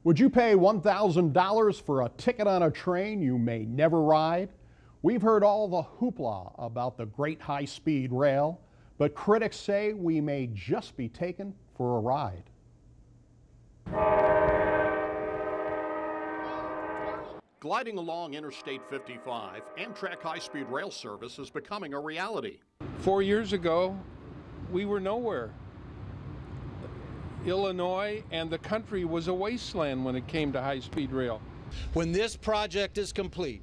Would you pay $1,000 for a ticket on a train you may never ride? We've heard all the hoopla about the great high-speed rail, but critics say we may just be taken for a ride. Gliding along Interstate 55, Amtrak high-speed rail service is becoming a reality. 4 years ago, we were nowhere. Illinois and the country was a wasteland when it came to high-speed rail. When this project is complete,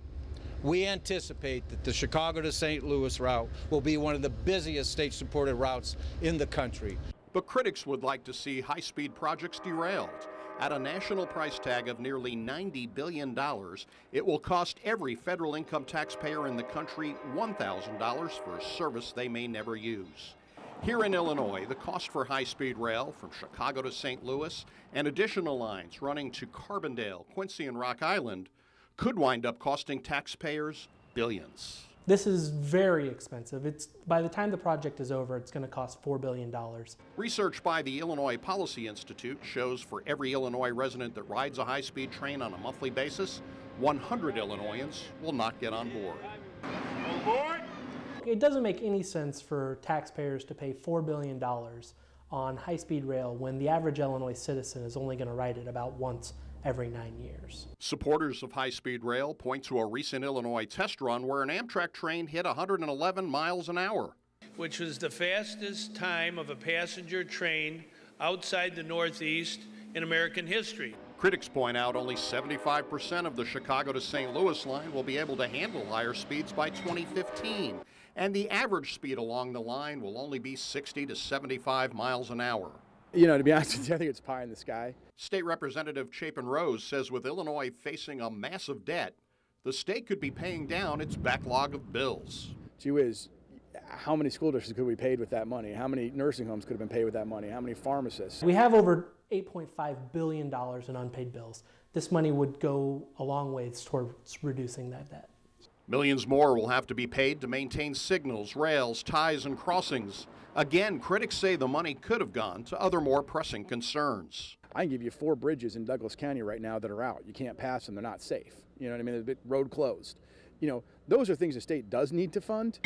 we anticipate that the Chicago to St. Louis route will be one of the busiest state-supported routes in the country. But critics would like to see high-speed projects derailed. At a national price tag of nearly $90 billion, it will cost every federal income taxpayer in the country $1,000 for a service they may never use. Here in Illinois, the cost for high-speed rail from Chicago to St. Louis and additional lines running to Carbondale, Quincy, and Rock Island could wind up costing taxpayers billions. This is very expensive. By the time the project is over, it's going to cost $4 billion. Research by the Illinois Policy Institute shows for every Illinois resident that rides a high-speed train on a monthly basis, 100 Illinoisans will not get on board. On board? It doesn't make any sense for taxpayers to pay $4 billion on high-speed rail when the average Illinois citizen is only going to ride it about once every 9 years. Supporters of high-speed rail point to a recent Illinois test run where an Amtrak train hit 111 miles an hour. Which was the fastest time of a passenger train outside the Northeast in American history. Critics point out only 75% of the Chicago to St. Louis line will be able to handle higher speeds by 2015. And the average speed along the line will only be 60 to 75 miles an hour. You know, to be honest with you, I think it's pie in the sky. State Representative Chapin Rose says with Illinois facing a massive debt, the state could be paying down its backlog of bills. Gee whiz, how many school districts could we paid with that money? How many nursing homes could have been paid with that money? How many pharmacists? We have over $8.5 billion in unpaid bills. This money would go a long ways towards reducing that debt. Millions more will have to be paid to maintain signals, rails, ties, and crossings. Again, critics say the money could have gone to other more pressing concerns. I can give you 4 bridges in Douglas County right now that are out. You can't pass them, they're not safe. You know what I mean? They're road closed. You know, those are things the state does need to fund.